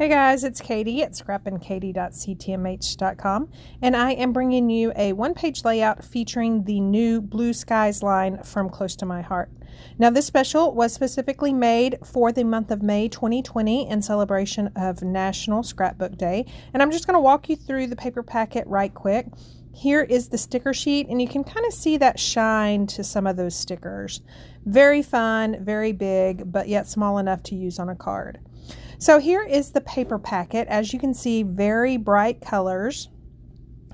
Hey guys, it's Katie at scrappinkaty.ctmh.com, and I am bringing you a one-page layout featuring the new Blue Skies line from Close to My Heart. Now, this special was specifically made for the month of May 2020 in celebration of National Scrapbook Day, and I'm just going to walk you through the paper packet right quick. Here is the sticker sheet, and you can kind of see that shine to some of those stickers. Very fun, very big, but yet small enough to use on a card. So here is the paper packet. As you can see, very bright colors.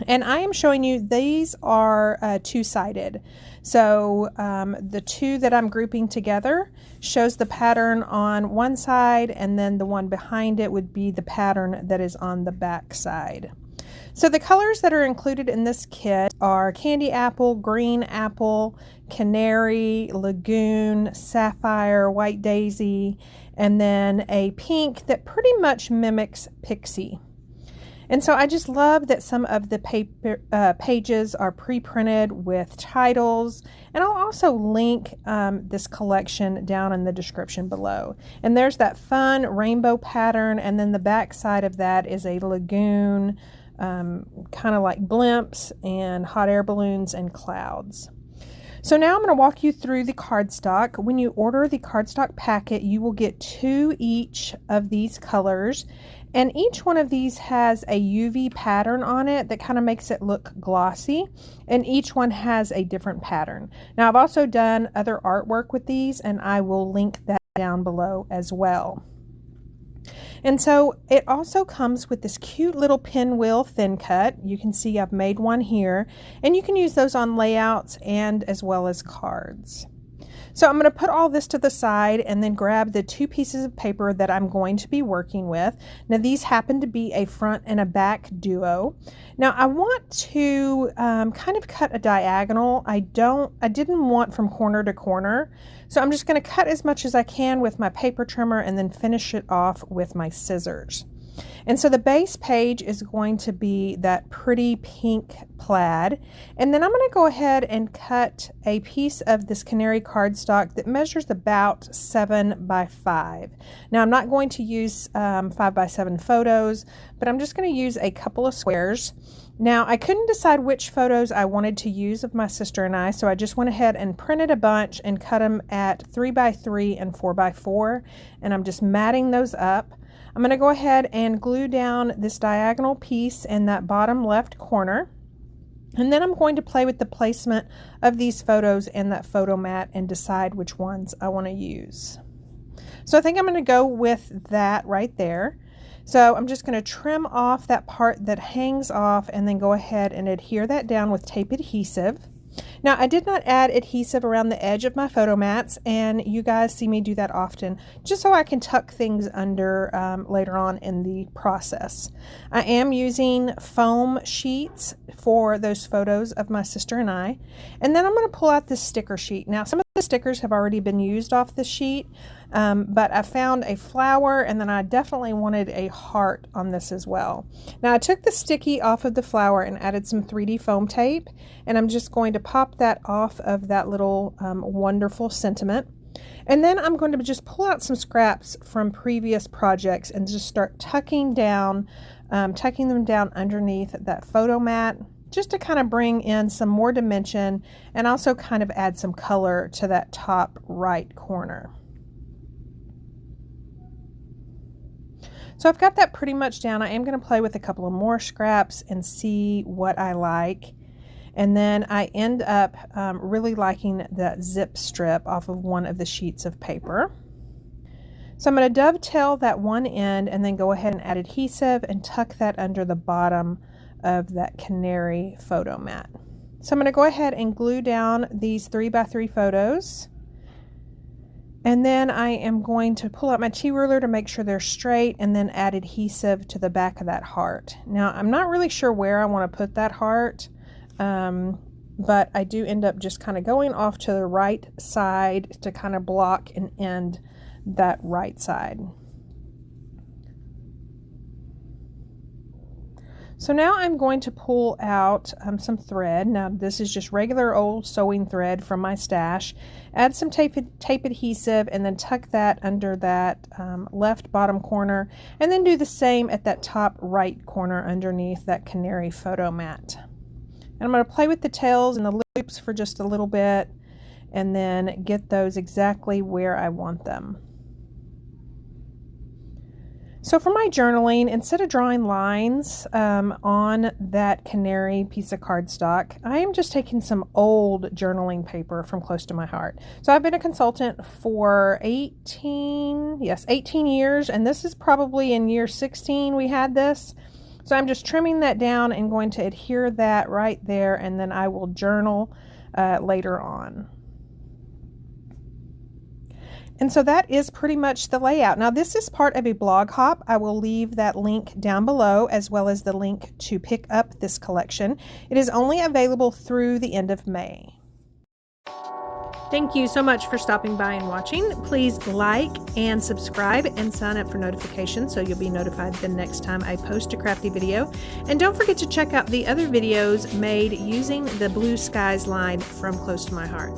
And I am showing you, these are two-sided. So the two that I'm grouping together shows the pattern on one side, and then the one behind it would be the pattern that is on the back side. So the colors that are included in this kit are candy apple, green apple, canary, lagoon, sapphire, white daisy, and then a pink that pretty much mimics pixie. And so I just love that some of the paper pages are pre-printed with titles, and I'll also link this collection down in the description below. And there's that fun rainbow pattern, and then the back side of that is a lagoon, kind of like blimps and hot air balloons and clouds. So now I'm going to walk you through the cardstock. When you order the cardstock packet, you will get 2 each of these colors, and each one of these has a UV pattern on it that kind of makes it look glossy, and each one has a different pattern. Now, I've also done other artwork with these, and I will link that down below as well. And so it also comes with this cute little pinwheel thin cut. You can see I've made one here, and you can use those on layouts and as well as cards. So I'm going to put all this to the side and then grab the 2 pieces of paper that I'm going to be working with. Now, these happen to be a front and a back duo. Now, I want to kind of cut a diagonal. I didn't want from corner to corner, so I'm just going to cut as much as I can with my paper trimmer and then finish it off with my scissors. And so the base page is going to be that pretty pink plaid. And then I'm going to go ahead and cut a piece of this canary cardstock that measures about 7 by 5. Now, I'm not going to use 5 by 7 photos, but I'm just going to use a couple of squares. Now, I couldn't decide which photos I wanted to use of my sister and I, so I just went ahead and printed a bunch and cut them at 3 by 3 and 4 by 4, and I'm just matting those up. I'm going to go ahead and glue down this diagonal piece in that bottom left corner, and then I'm going to play with the placement of these photos in that photo mat and decide which ones I want to use. So I think I'm going to go with that right there. So I'm just going to trim off that part that hangs off and then go ahead and adhere that down with tape adhesive. Now, I did not add adhesive around the edge of my photo mats, and you guys see me do that often just so I can tuck things under later on in the process. I am using foam sheets for those photos of my sister and I, and then I'm going to pull out this sticker sheet. Now, some of the stickers have already been used off the sheet, but I found a flower, and then I definitely wanted a heart on this as well. Now, I took the sticky off of the flower and added some 3D foam tape, and I'm just going to pop that off of that little wonderful sentiment. And then I'm going to just pull out some scraps from previous projects and just start tucking them down underneath that photo mat, just to kind of bring in some more dimension and also kind of add some color to that top right corner. So I've got that pretty much down. I am going to play with a couple of more scraps and see what I like. And then I end up really liking that zip strip off of one of the sheets of paper. So I'm going to dovetail that one end and then go ahead and add adhesive and tuck that under the bottom of that canary photo mat. So I'm going to go ahead and glue down these 3 by 3 photos. And then I am going to pull out my T-ruler to make sure they're straight and then add adhesive to the back of that heart. Now, I'm not really sure where I want to put that heart, but I do end up just kind of going off to the right side to kind of block and end that right side. So now I'm going to pull out some thread. Now this is just regular old sewing thread from my stash. Add some tape adhesive and then tuck that under that left bottom corner, and then do the same at that top right corner underneath that canary photo mat. And I'm going to play with the tails and the loops for just a little bit and then get those exactly where I want them. So for my journaling, instead of drawing lines on that canary piece of cardstock, I am just taking some old journaling paper from close to my heart. So I've been a consultant for 18 years, and this is probably in year 16 we had this. So I'm just trimming that down and going to adhere that right there, and then I will journal later on. And so that is pretty much the layout. Now this is part of a blog hop. I will leave that link down below, as well as the link to pick up this collection. It is only available through the end of May. Thank you so much for stopping by and watching. Please like and subscribe and sign up for notifications so you'll be notified the next time I post a crafty video. And don't forget to check out the other videos made using the Blue Skies line from Close to My Heart.